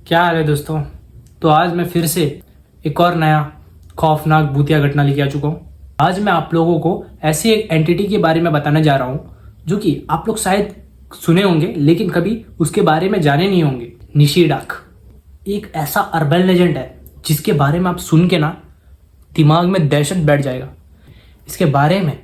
क्या हाल है दोस्तों। तो आज मैं फिर से एक और नया खौफनाक भूतिया घटना लेके आ चुका हूँ। आज मैं आप लोगों को ऐसी एक एंटिटी के बारे में बताने जा रहा हूँ जो कि आप लोग शायद सुने होंगे लेकिन कभी उसके बारे में जाने नहीं होंगे। निशिडाक एक ऐसा अर्बन लेजेंड है जिसके बारे में आप सुन के ना दिमाग में दहशत बैठ जाएगा। इसके बारे में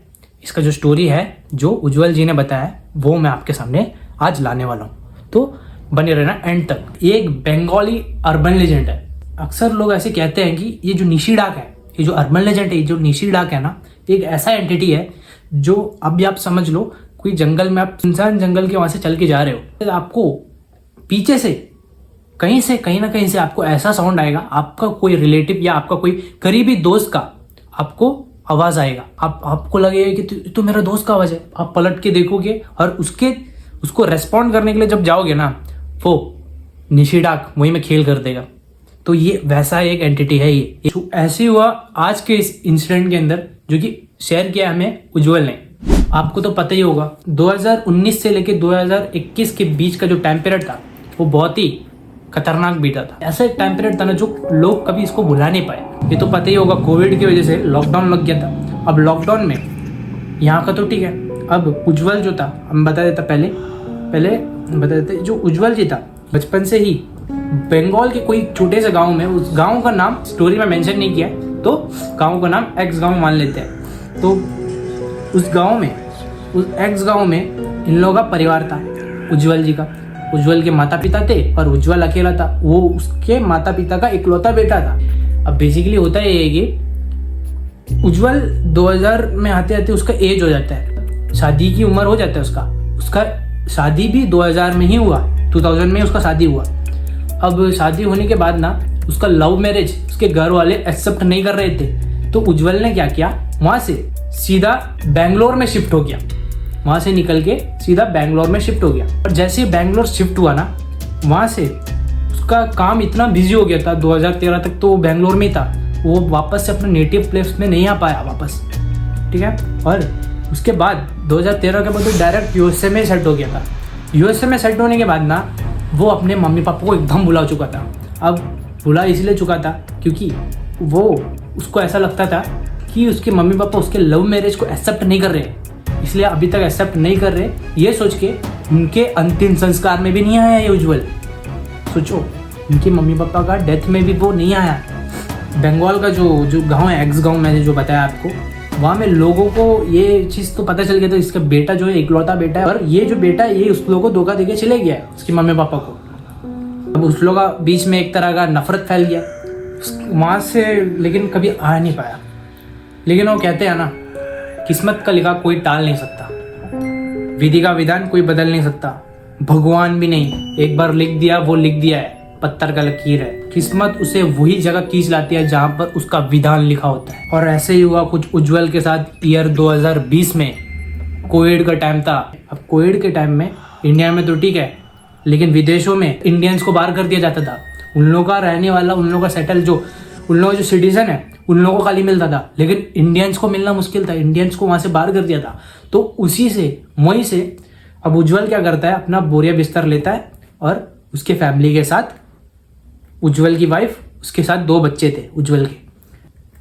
इसका जो स्टोरी है जो उज्जवल जी ने बताया वो मैं आपके सामने आज लाने वाला हूँ, तो बने रहना एंड तक। ये एक बंगाली अर्बन लेजेंड है। अक्सर लोग ऐसे कहते हैं कि ये जो निशिडाक है, ये जो अर्बन लेजेंड है, ये जो निशिडाक है ना, एक ऐसा एंटिटी है जो अभी आप समझ लो कोई जंगल में आप इंसान जंगल के वहां से चल के जा रहे हो, तो आपको पीछे से कहीं ना कहीं से आपको ऐसा साउंड आएगा, आपका कोई रिलेटिव या आपका कोई करीबी दोस्त का आपको आवाज आएगा। आपको लगेगा कि तो मेरा दोस्त का आवाज है। आप पलट के देखोगे और उसको रेस्पॉन्ड करने के लिए जब जाओगे ना, वो निशिडाक वहीं में खेल कर देगा। तो ये वैसा एक एंटिटी है। ये ऐसे ही हुआ आज के इस इंसिडेंट के अंदर जो कि शेयर किया हमें उज्जवल ने। आपको तो पता ही होगा 2019 से लेके 2021 के बीच का जो टाइम पीरियड था वो बहुत ही खतरनाक बीता था। ऐसा एक टाइम पीरियड था ना जो लोग कभी इसको भुला नहीं पाए। ये तो पता ही होगा कोविड की वजह से लॉकडाउन लग गया था। अब लॉकडाउन में यहाँ का तो ठीक है, अब उज्जवल जो था हम बता देता पहले बता देते। जो उज्जवल जी था बचपन से ही बंगाल के कोई छोटे से गांव में, उस गांव का नाम स्टोरी में मेंशन नहीं किया तो गांव का नाम एक्स गांव मान लेते हैं। तो उस एक्स गांव में इन लोगों का परिवार था उज्जवल जी का। उज्जवल के माता पिता थे और उज्जवल अकेला था। वो उसके माता पिता का इकलौता बेटा था। अब बेसिकली होता है ये कि उज्जवल 2000 में आते आते उसका एज हो जाता है, शादी की उम्र हो जाता है उसका शादी भी 2000 में ही हुआ, 2000 में उसका शादी हुआ। अब शादी होने के बाद ना उसका लव मैरिज उसके घर वाले एक्सेप्ट नहीं कर रहे थे। तो उज्जवल ने क्या किया, वहां से सीधा बैंगलोर में शिफ्ट हो गया। वहां से निकल के सीधा बैंगलोर में शिफ्ट हो गया। और जैसे ही बैंगलोर शिफ्ट हुआ ना, वहां से उसका काम इतना बिजी हो गया था, 2013 तक तो वो बैंगलोर में ही था। वो वापस से अपने नेटिव प्लेस में नहीं आ पाया वापस, ठीक है। और उसके बाद 2013 के बाद वो डायरेक्ट यूएसए में सेट हो गया था। यूएसए में सेट होने के बाद ना वो अपने मम्मी पापा को एकदम भुला चुका था। अब भुला इसलिए चुका था क्योंकि वो उसको ऐसा लगता था कि उसके मम्मी पापा उसके लव मैरिज को एक्सेप्ट नहीं कर रहे, इसलिए अभी तक एक्सेप्ट नहीं कर रहे। ये सोच के उनके अंतिम संस्कार में भी नहीं आया ये उज्जवल। सोचो, उनके मम्मी पापा का डेथ में भी वो नहीं आया। बंगाल का जो गाँव है, एक्स गाँव मैंने जो बताया आपको, वहाँ में लोगों को ये चीज़ तो पता चल गया था इसका बेटा जो है इकलौता बेटा है। और ये जो बेटा है ये उस लोगों को धोखा देके चले गया उसके मम्मी पापा को। अब उस लोगों का बीच में एक तरह का नफरत फैल गया वहाँ से, लेकिन कभी आ नहीं पाया। लेकिन वो कहते हैं ना, किस्मत का लिखा कोई टाल नहीं सकता, विधि का विधान कोई बदल नहीं सकता, भगवान भी नहीं। एक बार लिख दिया वो लिख दिया है, पत्थर का लकीर है। किस्मत उसे वही जगह खींच लाती है जहां पर उसका विधान लिखा होता है। और ऐसे ही हुआ कुछ उज्जवल के साथ। ईयर 2020 में कोविड का टाइम था। अब कोविड के टाइम में इंडिया में तो ठीक है, लेकिन विदेशों में इंडियंस को बाहर कर दिया जाता था। उन लोगों का रहने वाला, उन लोगों का सेटल, उन लोगों का जो सिटीजन है उन लोगों को खाली मिलता था, लेकिन इंडियंस को मिलना मुश्किल था। इंडियंस को वहां से बाहर कर दिया था। तो वहीं से अब उज्जवल क्या करता है, अपना बोरिया बिस्तर लेता है और उसके फैमिली के साथ, उज्जवल की वाइफ, उसके साथ 2 बच्चे थे उज्जवल के,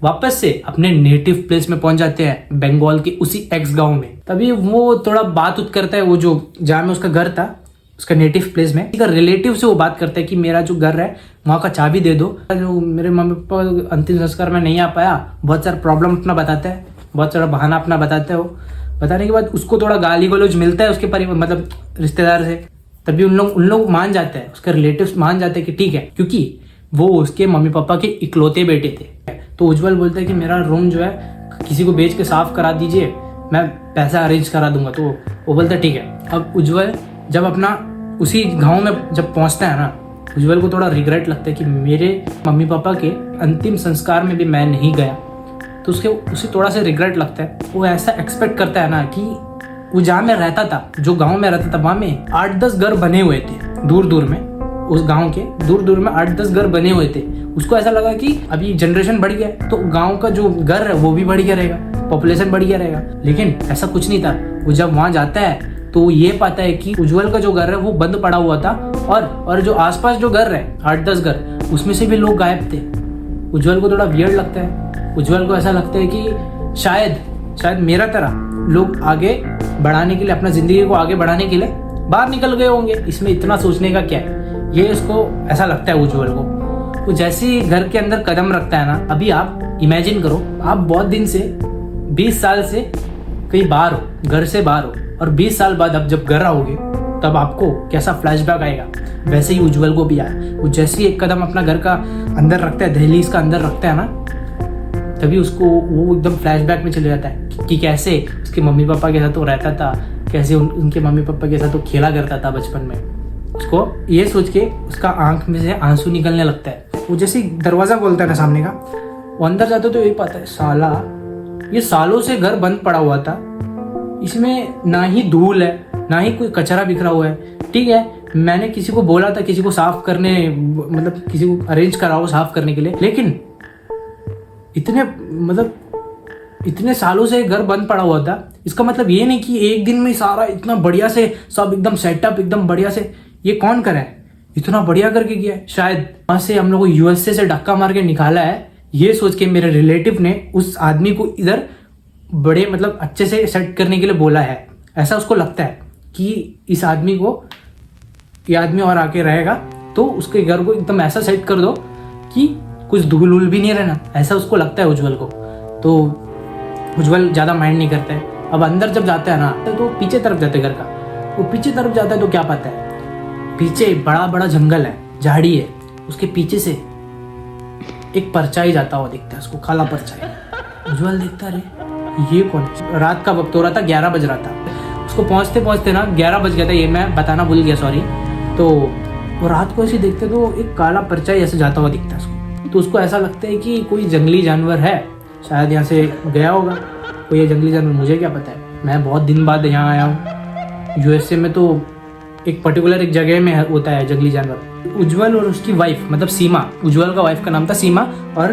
वापस से अपने नेटिव प्लेस में पहुंच जाते हैं बंगाल के उसी एक्स गांव में। तभी वो थोड़ा बात करता है, वो जो जहाँ में उसका घर था, उसका नेटिव प्लेस में, रिलेटिव से वो बात करता है कि मेरा जो घर है वहाँ का चाबी दे दो। जो मेरे मम्मी पापा अंतिम संस्कार में नहीं आ पाया, बहुत सारा प्रॉब्लम अपना बताता है, बहुत सारा बहाना अपना बताता है। वो बताने के बाद उसको थोड़ा गाली गलौज मिलता है उसके परिवार, मतलब रिश्तेदार से। तभी उन लोग मान जाते हैं, उसके रिलेटिव्स मान जाते हैं कि ठीक है, क्योंकि वो उसके मम्मी पापा के इकलौते बेटे थे। तो उज्जवल बोलता है कि मेरा रूम जो है किसी को बेच के साफ करा दीजिए, मैं पैसा अरेंज करा दूंगा। तो वो बोलता है ठीक है। अब उज्जवल जब अपना उसी गांव में जब पहुंचता है ना, उज्जवल को थोड़ा रिग्रेट लगता है कि मेरे मम्मी पापा के अंतिम संस्कार में भी मैं नहीं गया। तो उसे थोड़ा सा रिग्रेट लगता है। वो ऐसा एक्सपेक्ट करता है ना कि वो जहाँ में रहता था, जो गांव में रहता था, वहाँ में 8-10 घर बने हुए थे दूर दूर में। उस गांव के दूर दूर में 8-10 घर बने हुए थे। उसको ऐसा लगा कि अभी जनरेशन बढ़ गया तो गांव का जो घर है वो भी बढ़ गया रहेगा, पॉपुलेशन बढ़ गया रहेगा। लेकिन ऐसा कुछ नहीं था। वो जब वहां जाता है तो ये पाता है कि उज्जवल का जो घर है वो बंद पड़ा हुआ था और जो आसपास जो घर है 8-10 घर, उसमें से भी लोग गायब थे। उज्जवल को थोड़ा वियर्ड लगता है। उज्जवल को ऐसा लगता है कि शायद मेरा तरह लोग आगे बढ़ाने के लिए, अपना जिंदगी को आगे बढ़ाने के लिए बाहर निकल गए होंगे। इसमें इतना सोचने का क्या है, ये इसको ऐसा लगता है उज्जवल को। तो जैसे ही घर के अंदर कदम रखता है ना, अभी आप इमेजिन करो, आप बहुत दिन से 20 साल से कहीं बाहर हो, घर से बाहर हो, और 20 साल बाद अब जब घर आओगे तब आपको कैसा फ्लैशबैक आएगा, वैसे ही उज्जवल को भी आया। वो जैसे ही एक कदम अपना घर का अंदर रखता है, दहलीज का अंदर रखता है ना, तभी उसको वो एकदम फ्लैशबैक में चले जाता है कि कैसे उसके मम्मी पापा के साथ वो रहता था, कैसे उनके मम्मी पापा के साथ वो खेला करता था बचपन में। उसको ये सोच के उसका आंख में से आंसू निकलने लगता है। वो जैसे दरवाजा खोलता है ना सामने का, वो अंदर जाता तो यही पाता है, साला ये सालों से घर बंद पड़ा हुआ था, इसमें ना ही धूल है ना ही कोई कचरा बिखरा हुआ है। ठीक है, मैंने किसी को बोला था किसी को साफ करने, मतलब किसी को अरेंज कराओ साफ करने के लिए, लेकिन इतने सालों से घर बंद पड़ा हुआ था। इसका मतलब ये नहीं कि एक दिन में सारा इतना बढ़िया से सब एकदम सेटअप एकदम बढ़िया से, ये कौन करे है, इतना बढ़िया करके किया है। शायद वहां से हम लोग को यूएसए से धक्का मार के निकाला है, ये सोच के मेरे रिलेटिव ने उस आदमी को इधर बड़े मतलब अच्छे से सेट करने के लिए बोला है। ऐसा उसको लगता है कि इस आदमी को, ये आदमी और आके रहेगा तो उसके घर को एकदम ऐसा सेट कर दो कि कुछ धूल वूल भी नहीं रहना, ऐसा उसको लगता है उज्जवल को। तो उज्जवल ज़्यादा माइंड नहीं करता है। अब अंदर जब जाता है ना तो पीछे तरफ जाते घर का, वो पीछे तरफ जाता है तो क्या पाता है, पीछे बड़ा बड़ा जंगल है, झाड़ी है, उसके पीछे से एक परछाई जाता हुआ दिखता है उसको, काला परछाई। उज्जवल देखता है, ये कौन। रात का वक्त हो रहा था, 11 बज रहा था। उसको पहुंचते पहुंचते ना 11 बज गया था, ये मैं बताना भूल गया, सॉरी। तो वो रात को ऐसे देखते तो एक काला परछाई ऐसे जाता हुआ दिखता है उसको। तो उसको ऐसा लगता है कि कोई जंगली जानवर है, शायद यहाँ से गया होगा कोई ये जंगली जानवर, मुझे क्या पता है, मैं बहुत दिन बाद यहाँ आया हूँ। यूएसए में तो एक पर्टिकुलर एक जगह में होता है जंगली जानवर। उज्जवल और उसकी वाइफ मतलब सीमा, उज्जवल का वाइफ का नाम था सीमा, और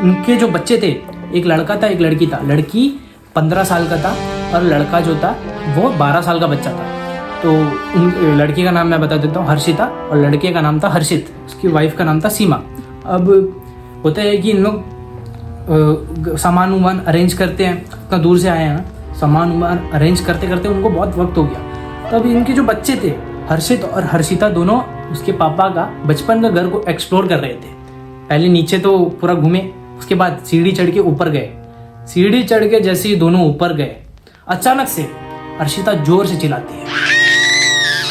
उनके जो बच्चे थे, एक लड़का था एक लड़की था। लड़की 15 साल का था और लड़का जो था वो 12 साल का बच्चा था। तो उन लड़की का नाम मैं बता देता हूँ, हर्षिता, और लड़के का नाम था हर्षित, उसकी वाइफ का नाम था सीमा। अब होता है कि इन लोग सामान उमान अरेंज करते हैं, इतना दूर से आए हैं, सामान उमान अरेंज करते करते उनको बहुत वक्त हो गया। तब इनके जो बच्चे थे हर्षित और हर्षिता, दोनों उसके पापा का बचपन का घर को एक्सप्लोर कर रहे थे। पहले नीचे तो पूरा घूमे, उसके बाद सीढ़ी चढ़ के ऊपर गए। सीढ़ी चढ़ के जैसे ही दोनों ऊपर गए, अचानक से हर्षिता जोर से चिल्लाती है।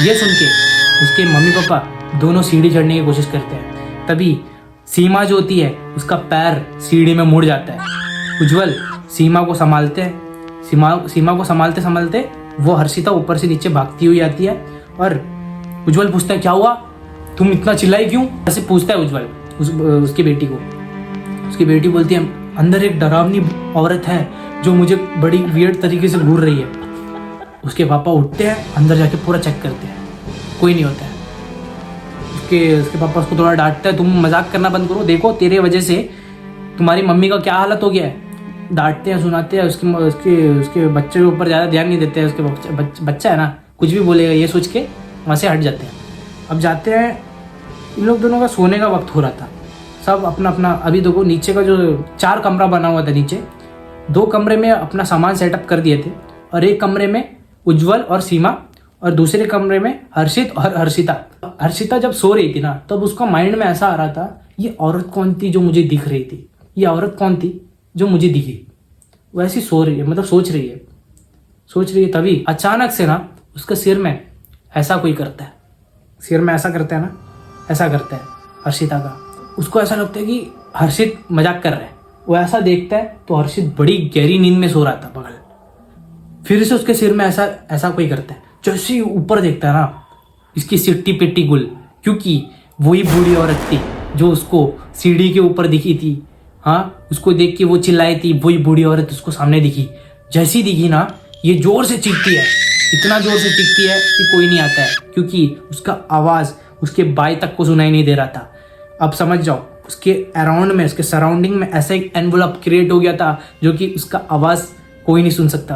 ये सुन के उसके मम्मी पापा दोनों सीढ़ी चढ़ने की कोशिश करते हैं। तभी सीमा जो होती है उसका पैर सीढ़ी में मुड़ जाता है। उज्जवल सीमा को संभालते हैं, सीमा को संभालते संभालते वो हर्षिता ऊपर से नीचे भागती हुई आती है। और उज्जवल पूछता है, क्या हुआ, तुम इतना चिल्लाई क्यों, ऐसे पूछता है उज्जवल उसकी बेटी को। उसकी बेटी बोलती है, अंदर एक डरावनी औरत है जो मुझे बड़ी वियर्ड तरीके से घूर रही है। उसके पापा उठते हैं, अंदर जाके पूरा चेक करते हैं, कोई नहीं होता है। उसके पापा उसको थोड़ा डांटता है, तुम मजाक करना बंद करो, देखो तेरे वजह से तुम्हारी मम्मी का क्या हालत हो गया है। डांटते हैं, सुनाते हैं। उसके बच्चे के ऊपर ज़्यादा ध्यान नहीं देते हैं। उसके बच्चा है ना, कुछ भी बोलेगा ये सोच के वहाँ से हट जाते हैं। अब जाते हैं, इन लोग दोनों का सोने का वक्त हो रहा था, सब अपना अपना। अभी देखो नीचे का जो 4 कमरा बना हुआ था, नीचे 2 कमरे में अपना सामान सेटअप कर दिए थे, और एक कमरे में उज्जवल और सीमा, और दूसरे कमरे में हर्षित और हर्षिता। हर्षिता जब सो रही थी ना, तब उसका माइंड में ऐसा आ रहा था, ये औरत कौन थी जो मुझे दिख रही थी, ये औरत कौन थी जो मुझे दिखी। वो ऐसी सो रही है, मतलब सोच रही है। तभी अचानक से ना उसके सिर में ऐसा कोई करता है, सिर में ऐसा करता है ना, ऐसा करता है हर्षिता का। उसको ऐसा लगता है कि हर्षित मजाक कर रहा है। वो ऐसा देखता है तो हर्षित बड़ी गहरी नींद में सो रहा था बगल। फिर से उसके सिर में ऐसा कोई करता है। जैसे ही ऊपर देखता है ना, इसकी सिट्टी पिट्टी गुल, क्योंकि वही बूढ़ी औरत थी जो उसको सीढ़ी के ऊपर दिखी थी। हाँ, उसको देख के वो चिल्लाई थी, वही बूढ़ी औरत उसको सामने दिखी। जैसी दिखी ना, ये जोर से चीखती है, इतना जोर से चीखती है कि कोई नहीं आता है, क्योंकि उसका आवाज़ उसके बाई तक को सुनाई नहीं दे रहा था। अब समझ जाओ, उसके अराउंड में, उसके सराउंडिंग में ऐसा एक एनवलप क्रिएट हो गया था जो कि उसका आवाज़ कोई नहीं सुन सकता।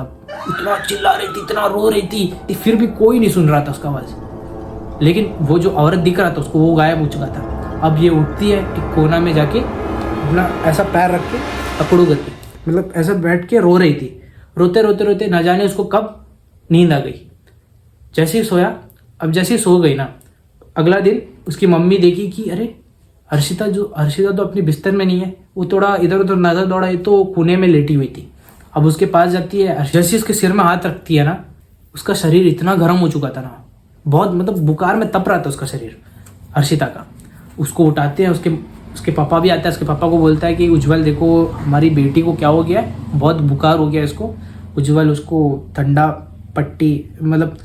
इतना चिल्ला रही थी, इतना रो रही थी, फिर भी कोई नहीं सुन रहा था उसका आवाज़। लेकिन वो जो औरत दिख रहा था उसको, वो गायब हो चुका था। अब ये उठती है एक कोना में जाके अपना ऐसा पैर रख के अकड़ू करके, मतलब ऐसा बैठ के रो रही थी। रोते रोते रोते ना जाने उसको कब नींद आ गई। जैसे ही सोया, अब जैसे ही सो गई ना, अगला दिन उसकी मम्मी देखी कि अरे हर्षिता तो अपनी बिस्तर में नहीं है। वो थोड़ा इधर उधर नजर दौड़ाई तो कोने में लेटी हुई थी। अब उसके पास जाती है, जैसे उसके सिर में हाथ रखती है ना, उसका शरीर इतना गर्म हो चुका था ना, बहुत मतलब बुखार में तप रहा था उसका शरीर हर्षिता का। उसको उठाते हैं, उसके पापा भी आता है। उसके पापा को बोलता है कि उज्जवल देखो हमारी बेटी को क्या हो गया है, बहुत बुखार हो गया है इसको। उज्जवल उसको ठंडा पट्टी, मतलब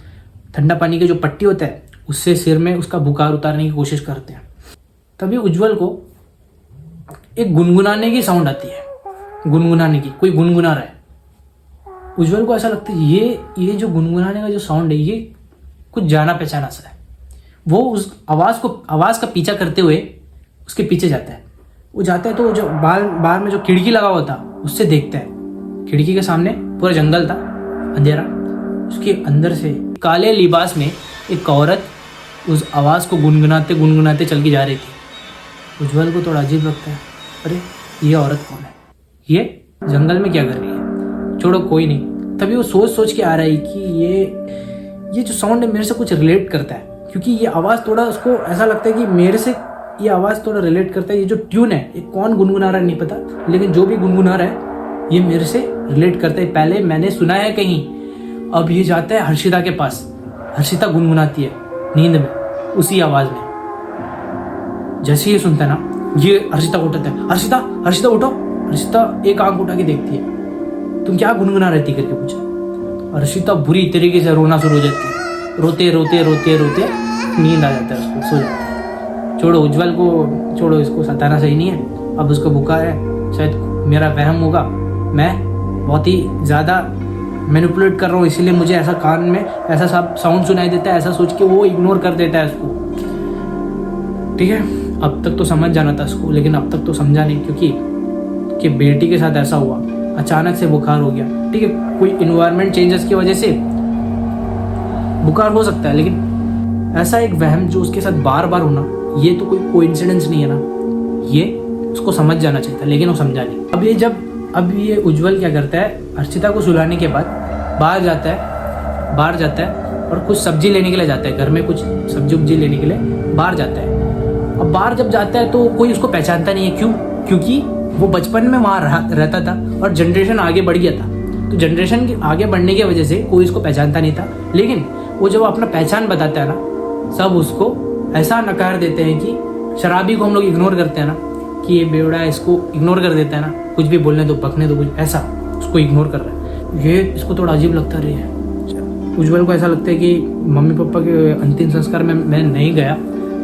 ठंडा पानी की जो पट्टी होता है उससे सिर में उसका बुखार उतारने की कोशिश करते हैं। तभी उज्जवल को एक गुनगुनाने की साउंड आती है, गुनगुनाने की, कोई गुनगुना रहा है। उज्जवल को ऐसा लगता है ये जो गुनगुनाने का जो साउंड है ये कुछ जाना पहचाना सा है। वो उस आवाज़ का पीछा करते हुए उसके पीछे जाता है। वो जाता है तो जो बाहर में जो खिड़की लगा हुआ था उससे देखता है। खिड़की के सामने पूरा जंगल था, अंधेरा। उसके अंदर से काले लिबास में एक औरत उस आवाज़ को गुनगुनाते गुनगुनाते चल के जा रही थी। उज्जवल को थोड़ा अजीब लगता है, अरे ये औरत कौन है, ये जंगल में क्या कर रही है। छोड़ो कोई नहीं। तभी वो सोच के आ रहा है कि ये जो साउंड है मेरे से कुछ रिलेट करता है, क्योंकि ये आवाज़ थोड़ा उसको ऐसा लगता है कि मेरे से ये आवाज़ थोड़ा रिलेट करता है। ये जो ट्यून है ये कौन गुनगुना रहा है नहीं पता, लेकिन जो भी गुनगुना रहा है ये मेरे से रिलेट करता है, पहले मैंने सुना है कहीं। अब ये जाता है हर्षिता के पास। हर्षिता गुनगुनाती है नींद में उसी आवाज़ में। जैसे ही सुनता है ना, ये हर्षिता को उठाता है, हर्षिता उठो। हर्षिता एक आंख उठा के देखती है, तुम क्या गुनगुना रहती करके पूछा। हर्षिता बुरी तरीके से रोना शुरू हो जाती है। रोते रोते रोते रोते नींद आ जाता है उसको, सो जाता है। छोड़ो उज्जवल को, छोड़ो, इसको सताना सही नहीं है। अब उसको बुखार है, शायद मेरा वहम होगा, मैं बहुत ही ज़्यादा मैनिपुलेट कर रहा हूँ, इसीलिए मुझे ऐसा कान में ऐसा साउंड सुनाई देता है। ऐसा सोच के वो इग्नोर कर देता है उसको। ठीक है, अब तक तो समझ जाना था उसको, लेकिन अब तक तो समझा नहीं, क्योंकि बेटी के साथ ऐसा हुआ, अचानक से बुखार हो गया। ठीक है, कोई इन्वायरमेंट चेंजेस की वजह से बुखार हो सकता है, लेकिन ऐसा एक वहम जो उसके साथ बार बार होना, ये तो कोई कोइंसिडेंस नहीं है ना। ये उसको समझ जाना चाहिए था, लेकिन वो समझा नहीं। अब ये उज्जवल क्या करता है, हर्षिता को सुलाने के बाद बाहर जाता है और कुछ सब्जी लेने के लिए जाता है। घर में कुछ सब्जी उब्जी लेने के लिए बाहर जाता है। अब बाहर जब जाता है तो कोई उसको पहचानता नहीं है। क्यों? क्योंकि वो बचपन में वहाँ रहता था और जनरेशन आगे बढ़ गया था, तो जनरेशन के आगे बढ़ने की वजह से कोई उसको पहचानता नहीं था। लेकिन वो जब अपना पहचान बताता है ना, सब उसको ऐसा नकार देते हैं कि शराबी को हम लोग इग्नोर करते हैं ना, कि ये बेवड़ा है, इसको इग्नोर कर देता है ना, कुछ भी बोलने दो, बकने दो, कुछ ऐसा उसको इग्नोर कर रहा है। ये इसको थोड़ा अजीब लगता रही है। उज्जवल को ऐसा लगता है कि मम्मी पापा के अंतिम संस्कार में मैं नहीं गया,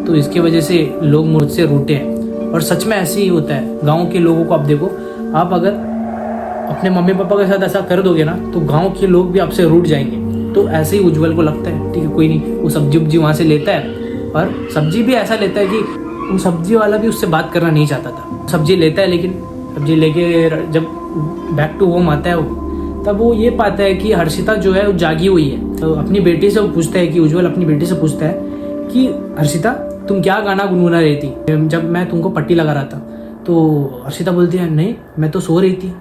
तो इसकी वजह से लोग मुझसे रूठे हैं। और सच में ऐसे ही होता है। गाँव के लोगों को आप देखो, आप अगर अपने मम्मी पापा के साथ ऐसा कर दोगे ना, तो गाँव के लोग भी आपसे रूठ जाएंगे। तो ऐसे ही उज्जवल को लगता है। ठीक है, कोई नहीं, वो सब्जी उब्जी वहाँ से लेता है, और सब्जी भी ऐसा लेता है कि वो सब्जी वाला भी उससे बात करना नहीं चाहता था। सब्जी लेता है, लेकिन सब्जी लेके जब बैक टू होम आता है तब वो ये पाता है कि हर्षिता जो है वो जागी हुई है। तो अपनी बेटी से वो पूछता है कि उज्जवल अपनी बेटी से पूछता है कि हर्षिता तुम क्या गाना गुनगुना रही थी जब मैं तुमको पट्टी लगा रहा था। तो हर्षिता बोलती है नहीं, मैं तो सो रही थी।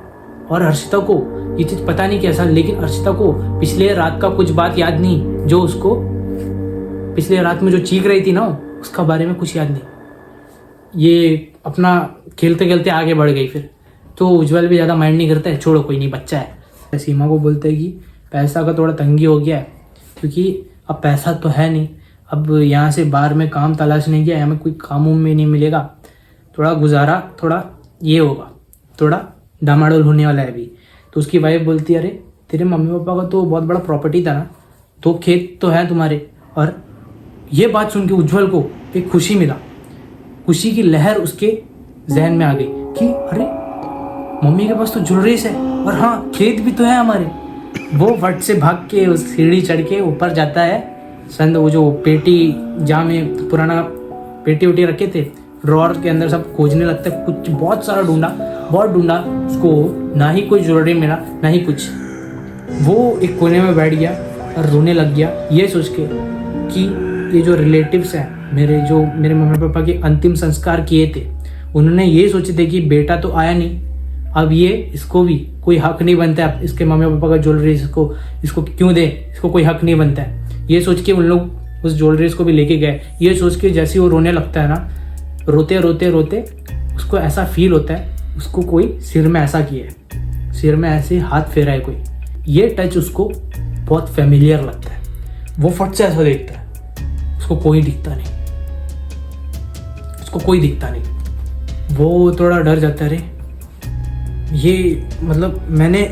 और हर्षिता को ये चीज़ पता नहीं कैसा, लेकिन हर्षिता को पिछले रात का कुछ बात याद नहीं, जो उसको पिछले रात में जो चीख रही थी ना, उसका बारे में कुछ याद नहीं। ये अपना खेलते खेलते आगे बढ़ गई। फिर तो उज्जवल भी ज़्यादा माइंड नहीं करता है, छोड़ो कोई नहीं, बच्चा है। सीमा को बोलते हैं कि पैसा का थोड़ा तंगी हो गया है, क्योंकि अब पैसा तो है नहीं, अब यहाँ से बाहर में काम तलाशने गया, हमें कोई काम में नहीं मिलेगा, थोड़ा गुजारा थोड़ा ये होगा, थोड़ा डामाडोल होने वाला है अभी। तो उसकी वाइफ बोलती है अरे तेरे मम्मी पापा का तो बहुत बड़ा प्रॉपर्टी था ना, 2 खेत तो है तुम्हारे। और ये बात सुन के उज्जवल को एक खुशी मिला, खुशी की लहर उसके जहन में आ गई कि अरे मम्मी के पास तो ज्वेलरीज है, और हाँ खेत भी तो है हमारे। वो फट से भाग के उस सीढ़ी चढ़ के ऊपर जाता है। संद वो जो पेटी जहाँ में पुराना पेटी उटी रखे थे ड्रॉर के अंदर सब खोजने लगता है। कुछ बहुत सारा बहुत ढूंढा, उसको ना ही कोई ज्वेलरी मिला ना ही कुछ। वो एक कोने में बैठ गया और रोने लग गया, ये सोच के कि ये जो रिलेटिव्स हैं मेरे मम्मी पापा के अंतिम संस्कार किए थे, उन्होंने ये सोचे थे कि बेटा तो आया नहीं, अब ये इसको भी कोई हक नहीं बनता है, इसके मम्मी पापा का ज्वेलरी इसको क्यों दे, इसको कोई हक नहीं बनता है। ये सोच के उन लोग उस ज्वेलरीज को भी लेके गए। ये सोच के जैसे वो रोने लगता है ना, रोते रोते रोते उसको ऐसा फील होता है उसको कोई सिर में ऐसा किया है, सिर में ऐसे हाथ फेरा है कोई। ये टच उसको बहुत फेमिलियर लगता है। वो फट से ऐसा देखता है, उसको कोई दिखता नहीं, उसको कोई दिखता नहीं। वो थोड़ा डर जाता है, रे ये मतलब मैंने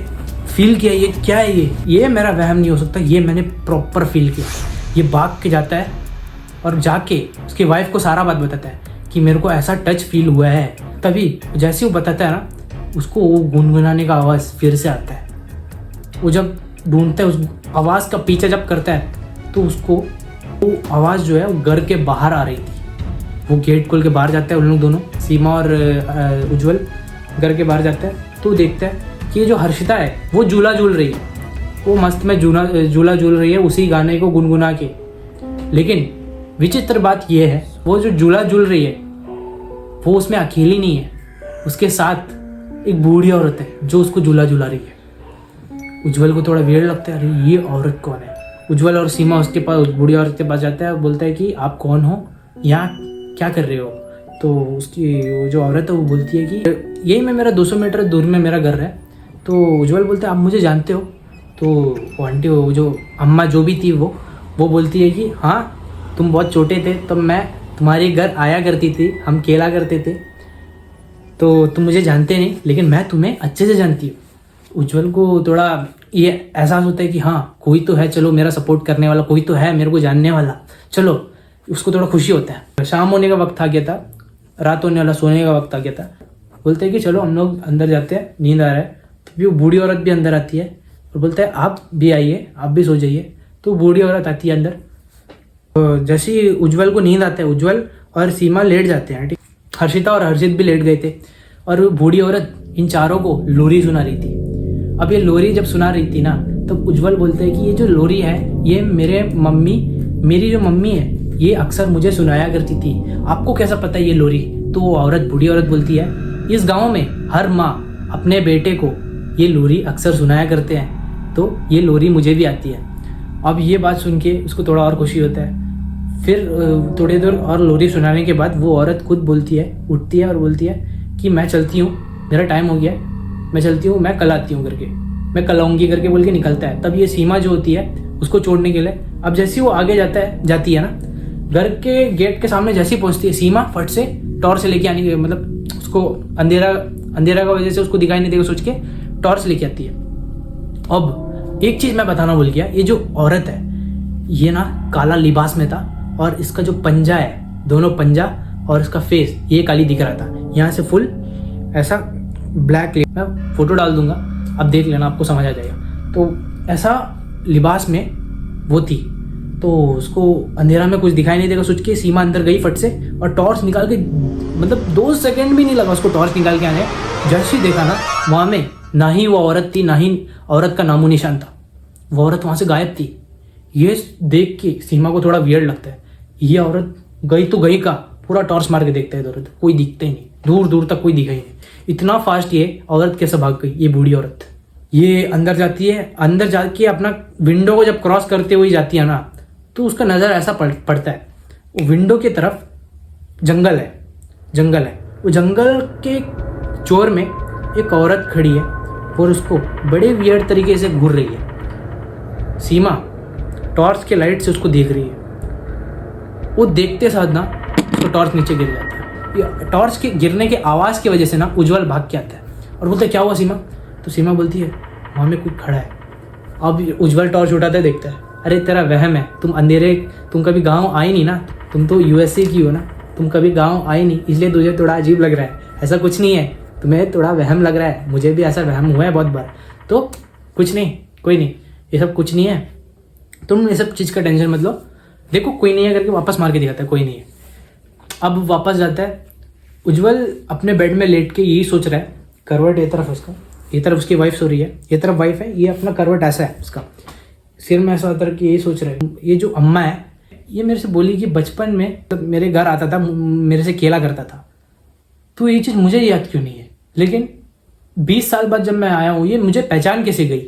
फील किया, ये क्या है, ये मेरा वहम नहीं हो सकता, ये मैंने प्रॉपर फील किया। ये भाग के जाता है और जाके उसकी वाइफ को सारा बात बताता है कि मेरे को ऐसा टच फील हुआ है। तभी जैसे वो बताता है ना, उसको वो गुनगुनाने का आवाज़ फिर से आता है। वो जब ढूंढता है उस आवाज़ का पीछा जब करता है तो उसको वो आवाज़ जो है वो घर के बाहर आ रही थी। वो गेट खोल के बाहर जाता है, उन लोग दोनों, सीमा और उज्जवल घर के बाहर जाता है तो देखता है कि ये जो हर्षिता है वो झूला झूल रही है, वो मस्त में झूला झूल रही है उसी गाने को गुनगुना के। लेकिन विचित्र बात यह है, वो जो झूला झूल रही है वो उसमें अकेली नहीं है, उसके साथ एक बूढ़ी औरत है जो उसको झूला झूला रही है। उज्जवल को थोड़ा वियर्ड लगता है, अरे ये औरत कौन है। उज्जवल और सीमा उसके पास, उस बूढ़ी औरत के पास जाता है और बोलता है कि आप कौन हो, यहाँ क्या कर रहे हो। तो उसकी वो जो औरत है वो बोलती है कि यही मैं, मेरा 200 मीटर दूर में मेरा घर है। तो उज्जवल बोलता है आप मुझे जानते हो। तो वो आंटी, वो जो अम्मा जो भी थी वो बोलती है कि हाँ, तुम बहुत छोटे थे तब मैं तुम्हारे घर आया करती थी, हम खेला करते थे, तो तुम मुझे जानते नहीं लेकिन मैं तुम्हें अच्छे से जानती हूँ। उज्जवल को थोड़ा ये एहसास होता है कि हाँ, कोई तो है, चलो मेरा सपोर्ट करने वाला, कोई तो है मेरे को जानने वाला, चलो। उसको थोड़ा खुशी होता है। शाम होने का वक्त आ गया था, रात होने वाला, सोने का वक्त आ गया था। बोलते हैं कि चलो हम लोग अंदर जाते हैं, नींद आ रहा है। तो वो बूढ़ी औरत भी अंदर आती है और बोलता है आप भी आइए, आप भी सो जाइए। तो बूढ़ी औरत आती है अंदर। तो जैसे ही उज्जवल को नींद आता है, उज्जवल और सीमा लेट जाते हैं, ठीक। हर्षिता और हर्षित भी लेट गए थे और वो बूढ़ी औरत इन चारों को लोरी सुना रही थी। अब ये लोरी जब सुना रही थी ना, तब उज्जवल बोलते हैं कि ये जो लोरी है ये मेरी जो मम्मी है ये अक्सर मुझे सुनाया करती थी, आपको कैसा पता है ये लोरी। तो वो औरत, बूढ़ी औरत बोलती है इस गांव में हर माँ अपने बेटे को ये लोरी अक्सर सुनाया करते हैं, तो ये लोरी मुझे भी आती है। अब ये बात सुन के उसको थोड़ा और खुशी होता है। फिर थोड़ी देर और लोरी सुनाने के बाद वो औरत खुद बोलती है, उठती है और बोलती है कि मैं चलती हूँ, मेरा टाइम हो गया है, मैं चलती हूँ, मैं कल आती हूँ करके, मैं कल आऊँगी करके बोल के निकलता है। तब ये सीमा जो होती है उसको छोड़ने के लिए, अब जैसे वो आगे जाती है ना, घर के गेट के सामने जैसी पहुंचती है, सीमा फट से टॉर्च लेके आने, मतलब उसको अंधेरा का वजह से उसको दिखाई नहीं देगा सोच के टॉर्च लेके आती है। अब एक चीज मैं बताना भूल गया, ये जो औरत है ये ना काला लिबास में था और इसका जो पंजा है, दोनों पंजा और इसका फेस ये काली दिख रहा था, यहाँ से फुल ऐसा ब्लैक। मैं फोटो डाल दूंगा, अब देख लेना, आपको समझ आ जाएगा। तो ऐसा लिबास में वो थी। तो उसको अंधेरा में कुछ दिखाई नहीं देगा सोच के सीमा अंदर गई फट से और टॉर्च निकाल के, मतलब 2 सेकंड भी नहीं लगा उसको टॉर्च निकाल के आने। जैसे ही देखा ना, वहाँ में ना ही वो औरत थी, ना ही औरत का नामो निशान था, वो औरत वहाँ से गायब थी। ये देख के सीमा को थोड़ा वियर्ड लगता है, ये औरत गई तो गई का, पूरा टॉर्च मार के देखता है इधर उधर, कोई दिखता ही नहीं, दूर दूर तक कोई दिखा ही नहीं। इतना फास्ट ये औरत कैसे भाग गई, ये बूढ़ी औरत। ये अंदर जाती है, अंदर जाके अपना विंडो को जब क्रॉस करते हुए जाती है ना, तो उसका नज़र ऐसा पड़ता है, वो विंडो की तरफ जंगल है। वो जंगल के चोर में एक औरत खड़ी है और उसको बड़े वियर्ड तरीके से घूर रही है। सीमा टॉर्च के लाइट से उसको देख रही है। वो देखते साथ ना उसको टॉर्च नीचे गिर जाता है। टॉर्च के गिरने के आवाज़ की वजह से ना उज्जवल भाग के आता है और बोलता है क्या हुआ सीमा। तो सीमा बोलती है वहाँ में कोई खड़ा है। अब उज्जवल टॉर्च उठाता है, देखता है, अरे तेरा वहम है, तुम कभी गांव आए नहीं ना, तुम तो यूएसए की हो ना, तुम कभी गांव आए नहीं, इसलिए तुझे थोड़ा अजीब लग रहा है। ऐसा कुछ नहीं है, तुम्हें थोड़ा वहम लग रहा है, मुझे भी ऐसा वहम हुआ है बहुत बार। तो कुछ नहीं, कोई नहीं, ये सब कुछ नहीं है, तुम ये सब चीज़ का टेंशन मत लो, देखो कोई नहीं है करके वापस मार के दिखाता है, कोई नहीं है। अब वापस जाता है, उज्जवल अपने बेड में लेट के यही सोच रहा है, करवट ये तरफ उसका, ये तरफ उसकी वाइफ सो रही है, ये तरफ वाइफ है, ये अपना करवट ऐसा है उसका, सिर में ऐसा उतर के यही सोच रहे हैं। ये जो अम्मा है ये मेरे से बोली कि बचपन में तब मेरे घर आता था, मेरे से खेला करता था, तो ये चीज़ मुझे याद क्यों नहीं है। लेकिन 20 साल बाद जब मैं आया हूँ, ये मुझे पहचान कैसे गई,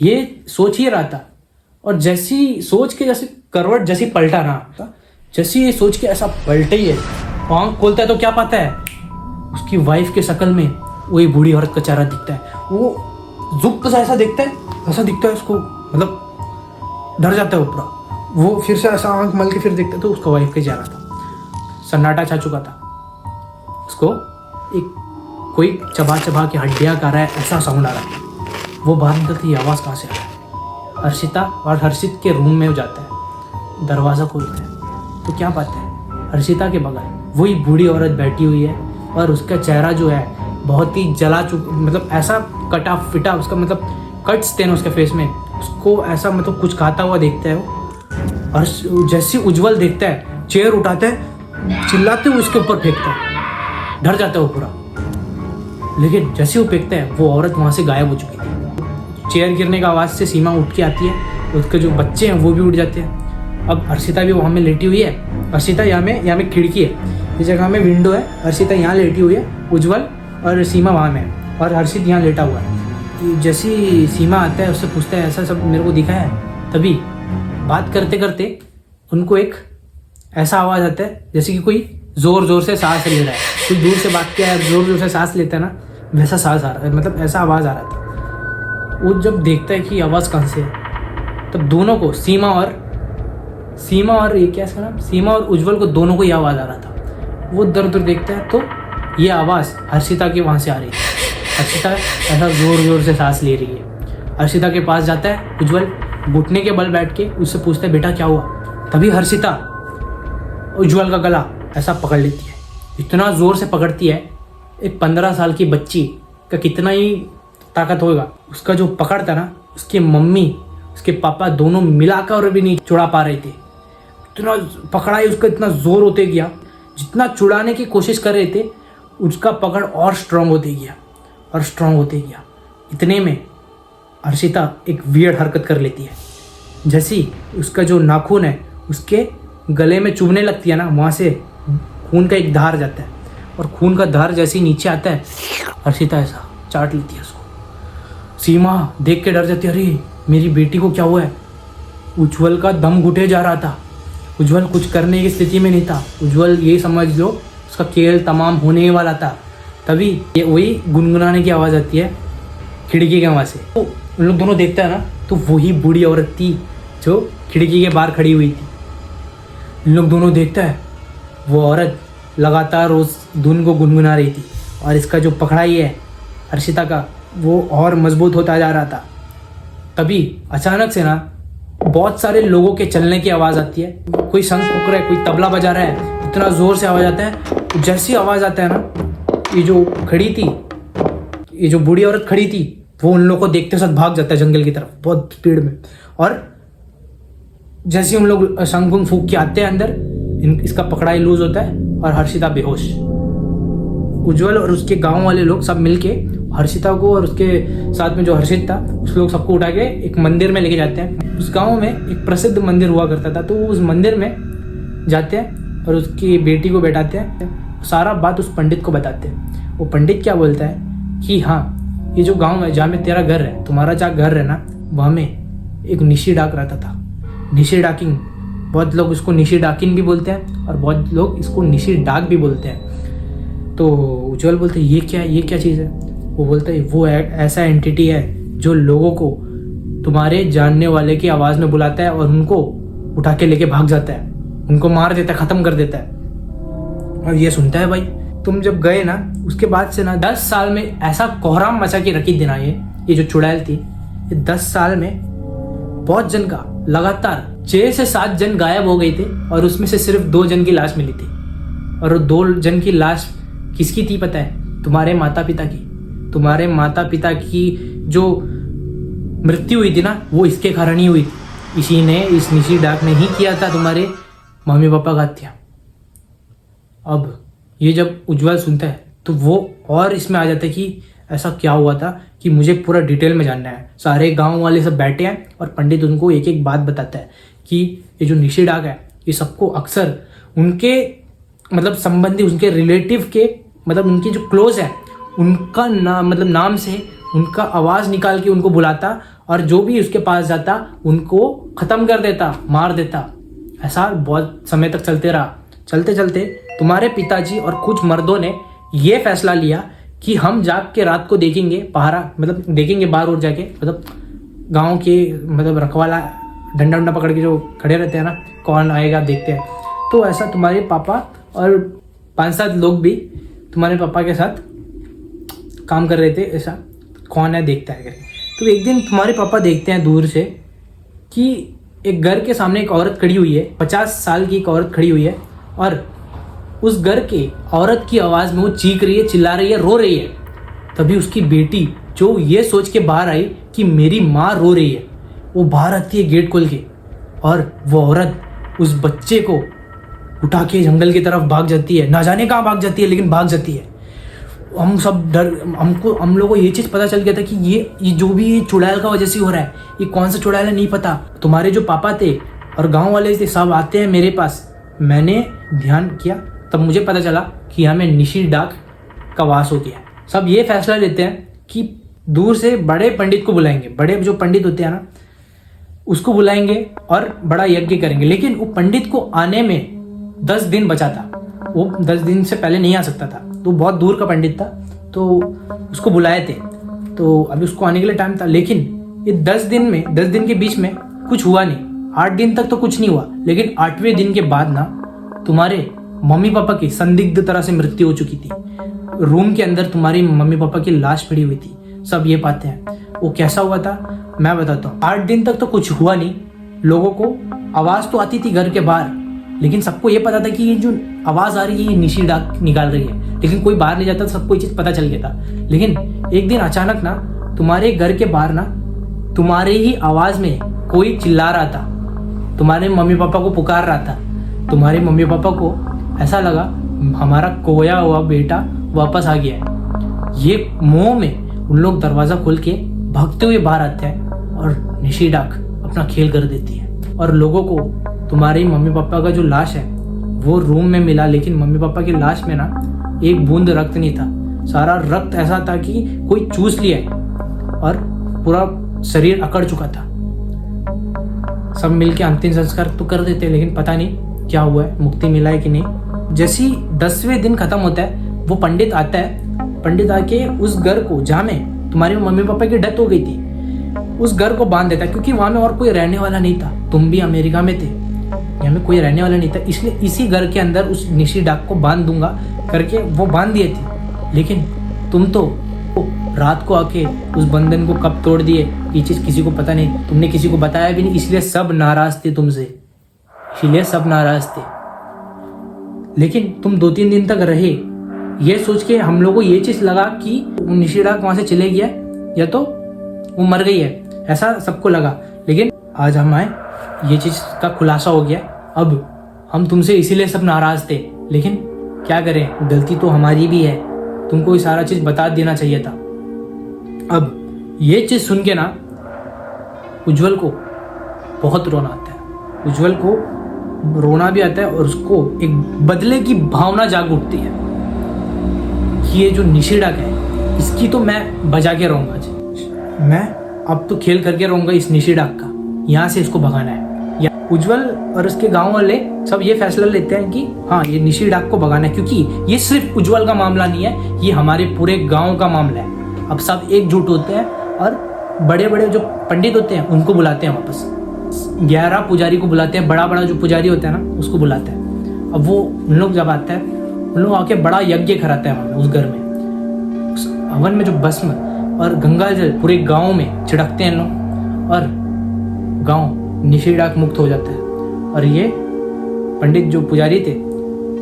ये सोच ही रहा था। और जैसी सोच के जैसे करवट जैसी पलटा ना, जैसी ये सोच के ऐसा पलटे ही है, आँख खोलता है तो क्या पाता है, उसकी वाइफ के शक्ल में वही बूढ़ी औरत का चेहरा दिखता है। वो जुक सा ऐसा दिखता है, ऐसा दिखता है उसको, मतलब डर जाता है ऊपर। वो फिर से ऐसा आँख मल के फिर देखता है तो उसका वाइफ का चेहरा था। सन्नाटा छा चुका था, उसको एक कोई चबा चबा के हड्डियाँ कर रहा है ऐसा साउंड आ रहा है। वो बाहर निकलती है, आवाज़ कहाँ से आ रहा है। हर्षिता और हर्षित के रूम में जाता है, दरवाज़ा खोलता है तो क्या बात है, हर्षिता के बगल वही बूढ़ी औरत बैठी हुई है और उसका चेहरा जो है बहुत ही जला मतलब ऐसा कटा फिटा, उसका मतलब कट्स थे ना उसके फेस में, उसको ऐसा मतलब कुछ खाता हुआ देखता है वो। और जैसे उज्जवल देखता है, चेयर उठाता है, चिल्लाते हुए उसके ऊपर फेंकता है, डर जाता है वो पूरा। लेकिन जैसे वो फेंकता है, वो औरत वहाँ से गायब हो चुकी थी। चेयर गिरने का आवाज़ से सीमा उठ के आती है, उसके जो बच्चे हैं वो भी उठ जाते हैं। अब हर्षिता भी वहाँ में लेटी हुई है। हर्षिता यहाँ में खिड़की है, इस जगह में विंडो है, हर्षिता यहाँ लेटी हुई है, उज्जवल और सीमा वहाँ में है और हर्षित यहाँ लेटा हुआ है। जैसी सीमा आता है, उससे पूछता है ऐसा सब मेरे को दिखा है। तभी बात करते करते उनको एक ऐसा आवाज़ आता है जैसे कि कोई ज़ोर ज़ोर से सांस ले रहा है, कोई दूर से बात किया है, ज़ोर ज़ोर से सांस लेता है ना, वैसा सांस आ रहा है, मतलब ऐसा आवाज़ आ रहा था। वो जब देखता है कि आवाज़ कहाँ से है, तब दोनों को सीमा और ये क्या इसका नाम, सीमा और उज्जवल को दोनों को ये आवाज़ आ रहा था। वो दर दर देखता है तो ये आवाज़ हर्षिता की वहाँ से आ रही है। हर्षिता ऐसा ज़ोर ज़ोर से सांस ले रही है। हर्षिता के पास जाता है उज्जवल, घुटने के बल बैठ के उससे पूछता है बेटा क्या हुआ। तभी हर्षिता उज्जवल का गला ऐसा पकड़ लेती है, इतना ज़ोर से पकड़ती है, एक 15 साल की बच्ची का कितना ही ताकत होगा, उसका जो पकड़ था ना, उसकी मम्मी उसके पापा दोनों मिलाकर भी नहीं छुड़ा पा रहे थे। इतना पकड़ा ही उसका, इतना ज़ोर होते गया, जितना छुड़ाने की कोशिश कर रहे थे उसका पकड़ और स्ट्रांग होते गया और स्ट्रांग होते गया। इतने में हर्षिता एक वियर्ड हरकत कर लेती है, जैसी उसका जो नाखून है उसके गले में चुभने लगती है ना, वहाँ से खून का एक धार जाता है और खून का धार जैसे ही नीचे आता है, हर्षिता ऐसा चाट लेती है उसको। सीमा देख के डर जाती है, अरे मेरी बेटी को क्या हुआ है। उज्जवल का दम घुटे जा रहा था, उज्जवल कुछ करने की स्थिति में नहीं था। उज्जवल ये समझ लो उसका खेल तमाम होने ही वाला था। तभी ये वही गुनगुनाने की आवाज़ आती है खिड़की के वहाँ से। तो उन लोग दोनों देखता है ना, तो वही बूढ़ी औरत थी जो खिड़की के बाहर खड़ी हुई थी। इन लोग दोनों देखता है, वो औरत लगातार उस धुन को गुनगुना रही थी और इसका जो पकड़ाई है हर्षिता का, वो और मजबूत होता जा रहा था। तभी अचानक से ना बहुत सारे लोगों के चलने की आवाज़ आती है, कोई शंख फूंक रहा है, कोई तबला बजा रहा है, इतना ज़ोर से आवाज़ आता है। जैसी आवाज़ आता है ना, ये जो खड़ी थी, ये जो बूढ़ी औरत खड़ी थी, वो उन लोगों को देखते साथ भाग जाता है जंगल की तरफ बहुत स्पीड में। और जैसे उन लोग शंख फूंक के आते हैं अंदर, इसका पकड़ाई लूज होता है और हर्षिता बेहोश। उज्जवल और उसके गांव वाले लोग सब मिलके हर्षिता को और उसके साथ में जो हर्षित था उस लोग सबको उठा के एक मंदिर में लेके जाते हैं। उस गांव में एक प्रसिद्ध मंदिर हुआ करता था, तो उस मंदिर में जाते हैं और उसकी बेटी को बैठाते हैं, सारा बात उस पंडित को बताते हैं। वो पंडित क्या बोलता है कि हाँ, ये जो गाँव है जहाँ में तेरा घर है, तुम्हारा जहाँ घर है ना, वहाँ में एक निशी डाक रहता था। निशी डाकिंग, बहुत लोग इसको निशी डाकिन भी बोलते हैं और बहुत लोग इसको निशी डाक भी बोलते हैं। तो उज्जवल बोलते हैं ये क्या है, ये क्या चीज़ है। वो बोलता है वो ऐसा एंटिटी है जो लोगों को तुम्हारे जानने वाले की आवाज़ में बुलाता है और उनको उठा के लेके भाग जाता है, उनको मार देता है, ख़त्म कर देता है। और ये सुनता है भाई, तुम जब गए ना उसके बाद से ना 10 साल में ऐसा कोहराम मचा के रखी देना, ये जो चुड़ैल थी, ये 10 साल में बहुत जन का लगातार 6 से 7 जन गायब हो गए थे और उसमें से सिर्फ 2 जन की लाश मिली थी। और वो 2 जन की लाश किसकी थी पता है? तुम्हारे माता पिता की। तुम्हारे माता पिता की जो मृत्यु हुई थी ना, वो इसके कारण ही हुई थी। इसी ने, इस निशी डाक ने ही किया था तुम्हारे मम्मी पापा का हत्या। अब ये जब उज्जवल सुनता है तो वो और इसमें आ जाता है कि ऐसा क्या हुआ था कि मुझे पूरा डिटेल में जानना है। सारे गांव वाले सब बैठे हैं और पंडित उनको एक एक बात बताता है कि ये जो निशी डाक है ये सबको अक्सर उनके मतलब संबंधी, उनके रिलेटिव के मतलब उनके जो क्लोज है उनका नाम से उनका आवाज़ निकाल के उनको बुलाता और जो भी उसके पास जाता उनको ख़त्म कर देता, मार देता। ऐसा बहुत समय तक चलते रहा। चलते चलते तुम्हारे पिताजी और कुछ मर्दों ने ये फैसला लिया कि हम जाग के रात को देखेंगे, पहरा मतलब देखेंगे बाहर और जाके, मतलब गांव के मतलब रखवाला डंडा उंडा पकड़ के जो खड़े रहते हैं ना, कौन आएगा देखते हैं। तो ऐसा तुम्हारे पापा और 5-7 लोग भी तुम्हारे पापा के साथ काम कर रहे थे, ऐसा कौन है देखता है करके। तो एक दिन तुम्हारे पापा देखते हैं दूर से कि एक घर के सामने एक औरत खड़ी हुई है, 50 साल की एक औरत खड़ी हुई है और उस घर के औरत की आवाज़ में वो चीख रही है, चिल्ला रही है, रो रही है। तभी उसकी बेटी जो ये सोच के बाहर आई कि मेरी माँ रो रही है, वो बाहर आती है गेट खोल के और वो औरत उस बच्चे को उठा के जंगल की तरफ भाग जाती है। ना जाने कहाँ भाग जाती है, लेकिन भाग जाती है। हम सब हम लोगों को ये चीज़ पता चल गया था कि ये जो भी ये चुड़ैल का वजह से हो रहा है, ये कौन सा चुड़ैल है नहीं पता। तुम्हारे जो पापा थे और गांव वाले थे सब आते हैं मेरे पास। मैंने ध्यान किया तब मुझे पता चला कि हमें निशी डाक का वास हो गया। सब ये फैसला लेते हैं कि दूर से बड़े पंडित को बुलाएंगे, बड़े जो पंडित होते हैं ना उसको बुलाएंगे और बड़ा यज्ञ करेंगे। लेकिन वो पंडित को आने में 10 दिन बचा था, वो 10 दिन से पहले नहीं आ सकता था, तो बहुत दूर का पंडित था, तो उसको बुलाए थे। तो अभी उसको आने के लिए टाइम था, लेकिन ये 10 दिन के बीच में कुछ हुआ नहीं। 8 दिन तक तो कुछ नहीं हुआ, लेकिन 8वें दिन के बाद ना तुम्हारे मम्मी पापा की संदिग्ध तरह से मृत्यु हो चुकी थी। रूम के अंदर तुम्हारी मम्मी पापा की लाश पड़ी हुई थी, सब ये पाते हैं। वो कैसा हुआ था मैं बताता हूँ। 8 दिन तक तो कुछ हुआ नहीं, लोगों को आवाज़ तो आती थी घर के बाहर, लेकिन सबको ये पता था कि ये जो आवाज़ आ रही है ये निशी डाक निकाल रही है, लेकिन कोई बाहर नहीं जाता, सबको ये चीज़ पता चल गया था। लेकिन एक दिन अचानक ना तुम्हारे घर के बाहर ना तुम्हारे ही आवाज़ में कोई चिल्ला रहा था, तुम्हारे मम्मी पापा को पुकार रहा था। तुम्हारे मम्मी पापा को ऐसा लगा हमारा खोया हुआ बेटा वापस आ गया है। ये मोह में उन लोग दरवाज़ा खोल के भागते हुए बाहर आते हैं और निशी डाक अपना खेल कर देती है। और लोगों को तुम्हारे मम्मी पापा का जो लाश है वो रूम में मिला, लेकिन मम्मी पापा की लाश में ना एक बूंद रक्त नहीं था। सारा रक्त ऐसा था कि कोई चूस लिया और पूरा शरीर अकड़ चुका था। सब मिलके अंतिम संस्कार तो कर देते, लेकिन पता नहीं क्या हुआ है, मुक्ति मिला है कि नहीं। जैसे ही 10वें दिन खत्म होता है वो पंडित आता है। पंडित आके उस घर को जहाँ में तुम्हारे मम्मी पापा की डेथ हो गई थी उस घर को बांध देता है, क्योंकि वहाँ में और कोई रहने वाला नहीं था। तुम भी अमेरिका में थे, यहाँ में कोई रहने वाला नहीं था, इसलिए इसी घर के अंदर उस निशी डाक को बांध दूंगा करके वो बांध दिए थे। लेकिन तुम तो रात को आके उस बंधन को कब तोड़ दिए ये चीज़ किसी को पता नहीं, तुमने किसी को बताया भी नहीं, इसलिए सब नाराज थे तुमसे, इसलिए सब नाराज थे। लेकिन तुम 2-3 दिन तक रहे, ये सोच के हम लोग को ये चीज़ लगा कि निशी डाक वहाँ से चले गया या तो वो मर गई है, ऐसा सबको लगा। लेकिन आज हम आए, ये चीज़ का खुलासा हो गया। अब हम तुमसे इसीलिए सब नाराज थे, लेकिन क्या करें, गलती तो हमारी भी है, तुमको ये सारा चीज़ बता देना चाहिए था। अब ये चीज़ सुन के ना उज्जवल को बहुत रोना आता है। उज्जवल को रोना भी आता है और उसको एक बदले की भावना जाग उठती है कि ये जो निशी डाक है इसकी तो मैं बजा के रहूँगा आज, मैं अब तो खेल करके रहूँगा इस निशी डाक का, यहाँ से इसको भगाना है। या उज्जवल और उसके गांव वाले सब ये फैसला लेते हैं कि हाँ ये निशी डाक को भगाना है, क्योंकि ये सिर्फ उज्जवल का मामला नहीं है, ये हमारे पूरे गांव का मामला है। अब सब एकजुट होते हैं और बड़े बड़े जो पंडित होते हैं उनको बुलाते हैं वापस, 11 पुजारी को बुलाते हैं, बड़ा जो पुजारी होता है ना उसको बुलाते हैं। अब वो उन लोग जब आते हैं उन लोग आके बड़ा यज्ञ कराते हैं वहाँ उस घर में। उस हवन में जो भस्म और गंगा जल पूरे गांव में छिड़कते हैं लोग और गांव निशी डाक मुक्त हो जाता है। और ये पंडित जो पुजारी थे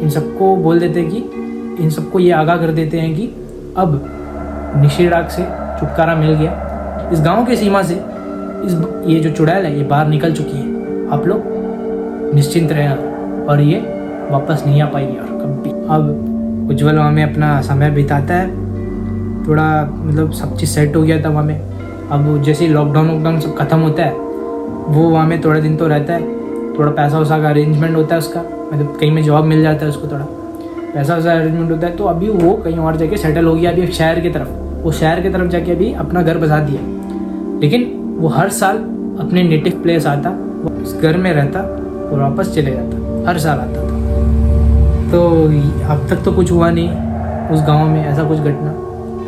इन सबको बोल देते हैं कि इन सबको ये आगाह कर देते हैं कि अब निशी डाक से छुटकारा मिल गया, इस गांव की सीमा से ये जो चुड़ैल है ये बाहर निकल चुकी है, आप लोग निश्चिंत रहना और ये वापस नहीं आ पाएगी और कभी। अब उज्जवल वहाँ में अपना समय बिताता है, थोड़ा मतलब सब चीज़ सेट हो गया था वहाँ में। अब जैसे लॉकडाउन सब ख़त्म होता है वो वहाँ में थोड़ा दिन तो रहता है थोड़ा पैसा वैसा का अरेंजमेंट होता है उसका, मतलब कहीं में जॉब मिल जाता है उसको, थोड़ा पैसा वैसा अरेंजमेंट होता है, तो अभी वो कहीं और जाके सेटल हो गया, अभी शहर की तरफ, वो शहर की तरफ जाके अभी अपना घर बसा दिया। लेकिन वो हर साल अपने नेटिव प्लेस आता, वो उस घर में रहता और वापस चले जाता, हर साल आता था। तो अब तक तो कुछ हुआ नहीं उस गांव में, ऐसा कुछ घटना।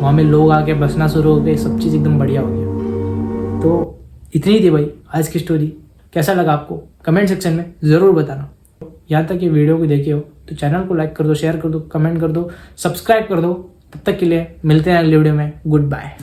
वहाँ में लोग आके बसना शुरू हो गए, सब चीज़ एकदम बढ़िया हो गया। तो इतनी थी भाई आज की स्टोरी। कैसा लगा आपको कमेंट सेक्शन में ज़रूर बताना। यहाँ तक ये वीडियो को देखे हो तो चैनल को लाइक कर दो, शेयर कर दो, कमेंट कर दो, सब्सक्राइब कर दो। तब तक के लिए मिलते हैं अगले वीडियो में। Good bye.